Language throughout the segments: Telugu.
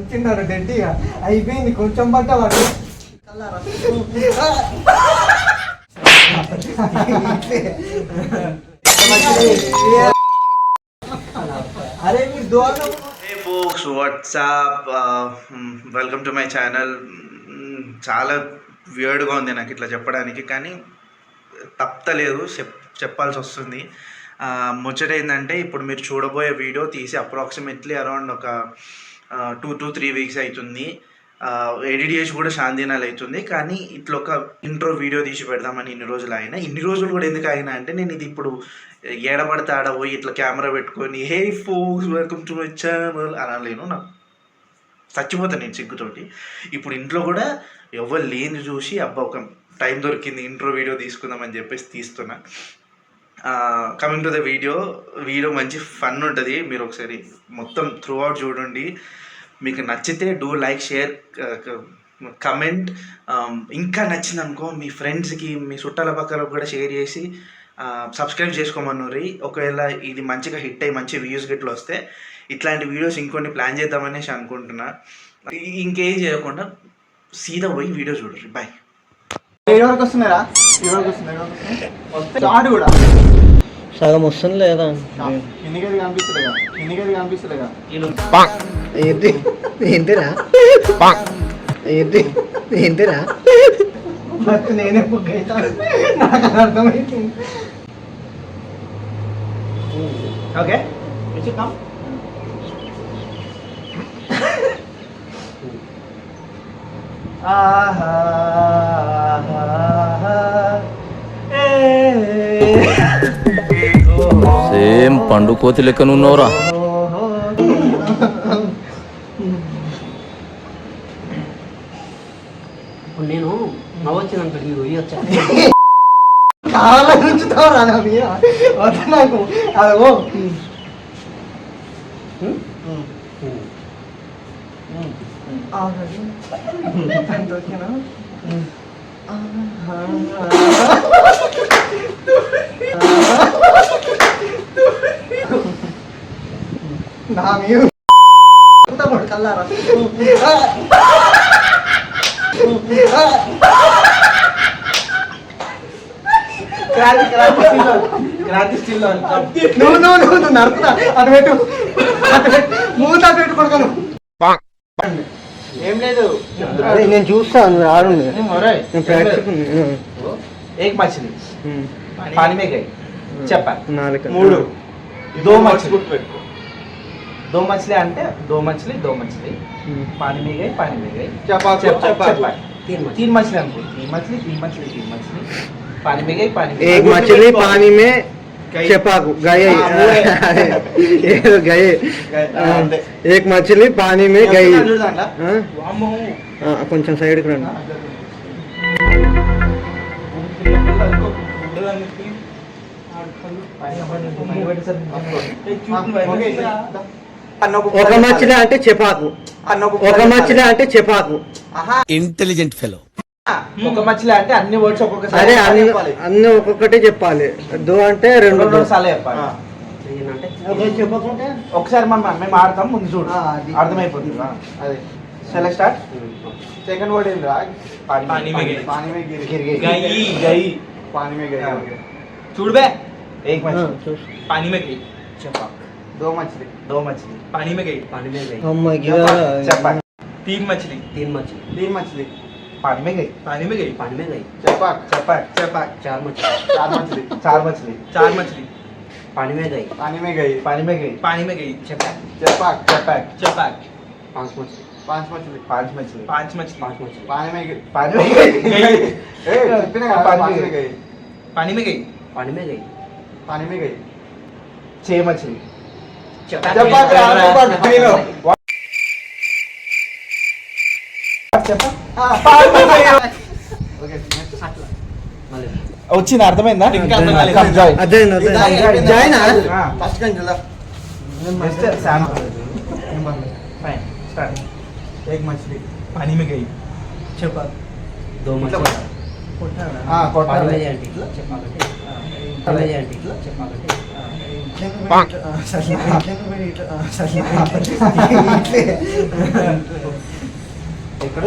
ఇచ్చిన్నాడు గట్టిగా అయిపోయింది కొంచెం పట్టవాడు అరే మీరు దూరం. Hey folks, what's up? Welcome to my channel. చాలా వియర్డ్గా ఉంది నాకు ఇట్లా చెప్పడానికి, కానీ తప్పలేదు, చెప్పాల్సి వస్తుంది. ముచ్చట ఏంటంటే ఇప్పుడు మీరు చూడబోయే వీడియో తీసి అప్రాక్సిమేట్లీ అరౌండ్ ఒక 2 to 3 weeks అవుతుంది. ఎడిట్ చేసి కూడా శాంతినాలు అవుతుంది. కానీ ఇట్లా ఒక ఇంట్రో వీడియో తీసి పెడదామని ఇన్ని రోజులు కూడా ఎందుకు అయినా అంటే, నేను ఇది ఇప్పుడు ఏడబడితే ఆడ పోయి ఇట్లా కెమెరా పెట్టుకొని hey folks welcome to my channel అనలేను, నాకు చచ్చిపోతాను నేను సిగ్గుతోటి. ఇప్పుడు ఇంట్లో కూడా ఎవరు లేని చూసి అబ్బా ఒక టైం దొరికింది ఇంట్రో వీడియో తీసుకుందామని చెప్పేసి తీస్తున్నా. కమింగ్ టు ద వీడియో మంచి ఫన్ ఉంటుంది. మీరు ఒకసారి మొత్తం త్రూ అవుట్ చూడండి. మీకు నచ్చితే డూ లైక్, షేర్, కమెంట్. ఇంకా నచ్చింది అనుకో మీ ఫ్రెండ్స్కి, మీ చుట్టాల పక్కన కూడా షేర్ చేసి సబ్స్క్రైబ్ చేసుకోమన్నారు. ఒకవేళ ఇది మంచిగా హిట్ అయ్యి మంచి వ్యూస్ గిట్లు వస్తే ఇట్లాంటి వీడియోస్ ఇంకొన్ని ప్లాన్ చేద్దామనేసి అనుకుంటున్నా. ఇంకేం చేయకుండా సీదా పోయి వీడియో చూడరు. బాయ్. వరకు వస్తున్నారా? వస్తే కూడా సగం వస్తుంది లేదా? ఎన్నికది కనిపిస్తలేగా ఏంటిరా ఏంటిరా నేనే పొగ్గైతా, నాకు అర్థమైంది. ఓకే సేమ్ పండు కోతి లెక్కనున్నావురా. ఇప్పుడు నేను నవ్వొచ్చిందంట మీరు వచ్చా చాలా నుంచుతావురా నాకు అదో నా మీరు కల్లారా నువ్వు నడుపుతా అటు పెట్టు మూత పెట్టు కొడుకోను. ఏం లేదు, నేను చూస్తాను ఆడు एक मछली पानी में गई చెప్పా. 3 दो मछली అంటే दो मछली पानी में गई तीन मछली हमको तीन मछली पानी में गई एक मछली पानी में चपाकू गए एक मछली पानी में गई. కొంచెం సైడ్కి రండి. ఒక మచిలి అంటే చెపాకు ఇంటెలిజెంట్ ఫెలో. ఒక మచిలి అంటే అన్ని వర్డ్స్ ఒక్కొక్కసారి. అరే అన్ని ఒక్కొక్కటే చెప్పాలి. దో అంటే రెండు సార్లు చెప్పాలి. ఒకసారి మేము ఆడతాం, ముందు చూడు అర్థమైపోతుంది. అదే చలో స్టార్ట్. సెకండ్ వర్డ్ ఏంద్రా? पानी में गिर गई पानी में गई. చూడు బే. एक मछली पानी में गई चपाक. दो मछली पानी में गई चपाक. तीन मछली पानी में गई चपाक. चार मछली पानी में गई चपाक. पांच मछली पानी में गई. छह मछली వచ్చింది. అర్థమైందా? एक मछली पानी में गई चपाक. दो मछली पानी में ఎక్కడ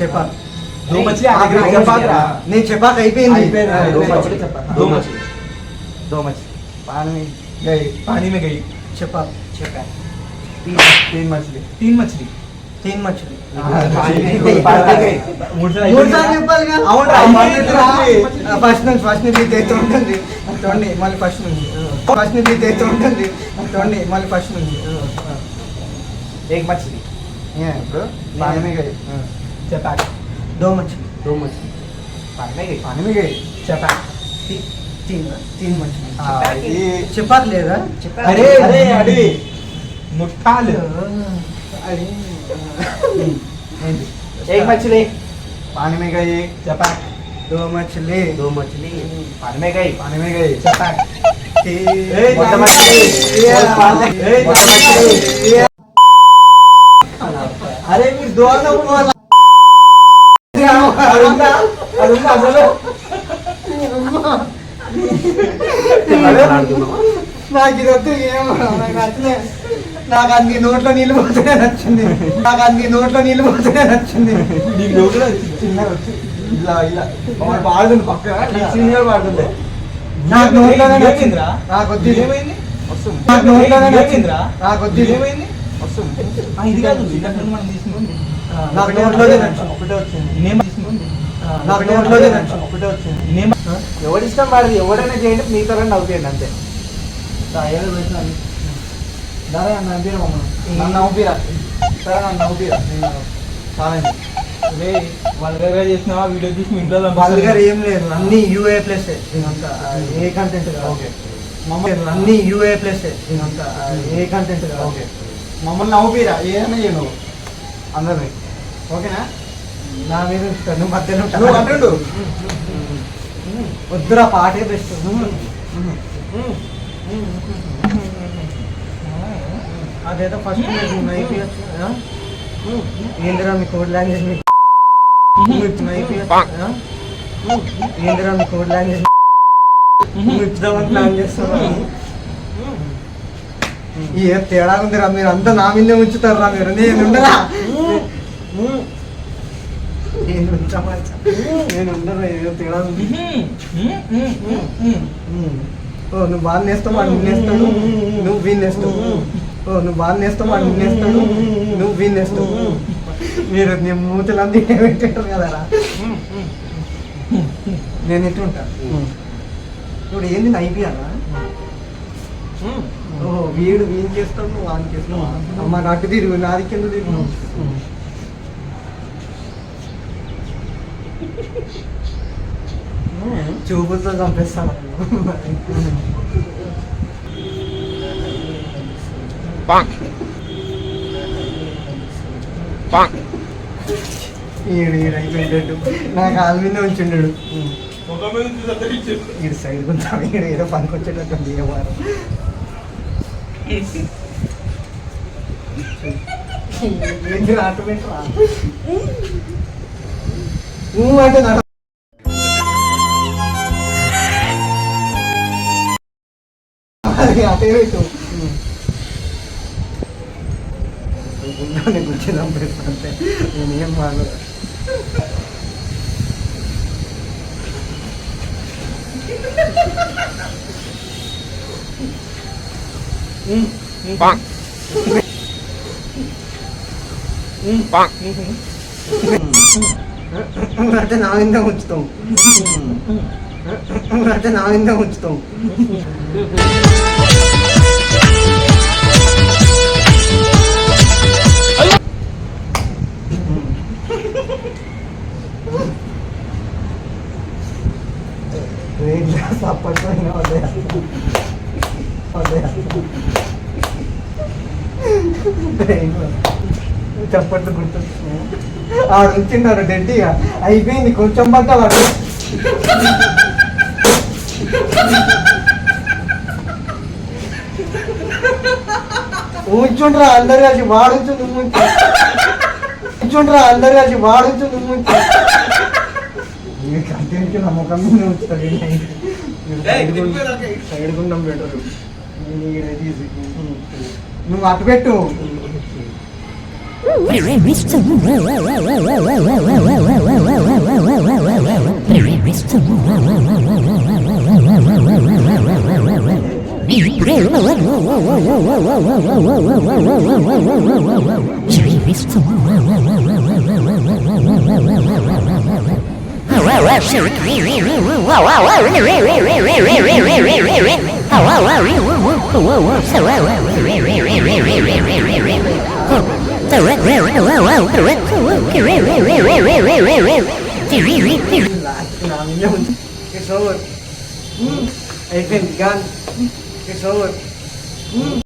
చెప్పాలి నేను చెప్పాక అయిపోయింది पानी में गई చెప్పాలి तीन मछली तीन मछली मूड से మూడు సార్లు చెప్పాలి ఫస్ట్ నుంచి తెస్తూ ఉంటుంది చూడండి మళ్ళీ ఫస్ట్ నుంచి తెస్తూ ఉంటుంది చూడండి మళ్ళీ ఫస్ట్ నుంచి एक मछली ఇప్పుడు पानी में गई चपाक दो मछली पानी में गई चपाक तीन मछली ఇది చెప్పాలి లేదా अरे अरे मुठ्ठा ले एक मछली पानी में गई चपाक दो मछली पानी में गई चपाक मोटा मछली मोटा मछली అరే మీరు దూరంగా పోవాలి నాకు ఇది వద్దు ఏమో నాకు నచ్చలే నాకు అది నోట్లో నీళ్ళు పోతూనే నచ్చింది చిన్నగా వచ్చి ఇలా ఇలా పాడుతుంది పక్కన సీనియర్ పాడుతుంది నాకు నోట్లోనే నచ్చింది ఏమైందిరా? నాకు వద్దు ఇది. ఏమైంది వస్తుంది నాకు నోట్లోనే నచ్చింది ఏమైందిరా? నాకు వద్దు ఇది. ఏమైంది వస్తుంది ఇది కాదు ఇంతకు ముందు మనం తీసుకుంది నాకు నోట్లోనే నచ్చింది ఒకటే వచ్చింది నేమ్ తీసుకుంది నాకు నోట్లోనే నచ్చింది ఒకటే వచ్చింది నేమ్ ఎవరిష్టం వాడిది ఎవడైనా చేయండి మీ తరం నవ్వుతాయండి అంతే దాదా నన్ను నవ్వుపీరా నన్ను నవ్వుపీరా సరే నన్ను నవ్వుపీరా చాలా అరే వాళ్ళ దగ్గర చేసినావా వీడియో తీసి మీ ఇంట్లో వాళ్ళ దగ్గర ఏం లేదు అన్ని యూఏ ప్లస్ ఇదంతా ఏ కంటెంట్ ఓకే అన్ని యూఏ ప్లస్ ఇదంతా ఏ కంటెంట్ ఓకే మమ్మల్ని నవ్వుపీరా ఏమైనా చేయ నువ్వు అందరినీ ఓకేనా నా మీద ఉంచుతాను నువ్వు మధ్యలో ఉంటావు. నువ్వు అంటుండు వద్దురా పాటే బెస్ట్ అదేదో ఫస్ట్ ఏందిరా మీ కోడ్ లాంగ్వేజ్ ఏందిరా మీ కోడ్ లాంగ్వేజ్ ఇద్దామని ప్లాన్ చేస్తారా ఏ తేడా ఉందిరా మీరు అంతా నా మీదే ఉంచుతారా మీరు నేను ఉండరా నేను ఉంచమని నేను ఉండరా ఏదో తేడా ఉంది ఓ నువ్వు బాగా నేస్తావు వాడు నిన్నేస్తాడు నువ్వు వీన్నేస్తావు ఓ నువ్వు బాగా నేస్తావు వాడు నిన్నేస్తాడు నువ్వు వీన్నేస్తావు మీరు నీ మూతులంతా పెట్టారు కదరా నేను ఎట్లుంటా ఇప్పుడు ఏంది నైపియాలా ఓ వీడు వీన్ చేస్తాడు నువ్వు వాన్ చేస్తావు అమ్మ నాకు తిరుగు నాది కింద తిరుగు చూపులతో చంపేస్తాను ఈడైపోయాడు నా కాలు మీద ఉంచుండడు ఈడు సైడ్ కొంటాడు ఈడు ఏదో పనికి వచ్చేటట్టు ఏ వారం ఏంటి ఆటోమేట్ రా నువ్వు అంటే నడ అటే పెట్టు గురించి చంపేస్తా అంతే నేనేం మాను అంటే నా మీద ఉంచుతాం అంటే నా మీద ఉంచుతాం అప్పట్లో చప్పట్లు గుర్తు ఆడు ఉంచిన్నాడు డెడ్డిగా అయిపోయింది కొంచెం పట్ట వాడు ఉంచుండ్రా అందరు కలిసి వాడుంచు నువ్వు ఉంచుండ్రా అందరు కలిసి వాడుంచు నువ్వు కంటిన్యూ నా ముఖం మీద ఉంచుతాడు సైడ్ గుండం పెట్టరు తీసి నువ్వు అటు పెట్టు అయిపోయింది గాన్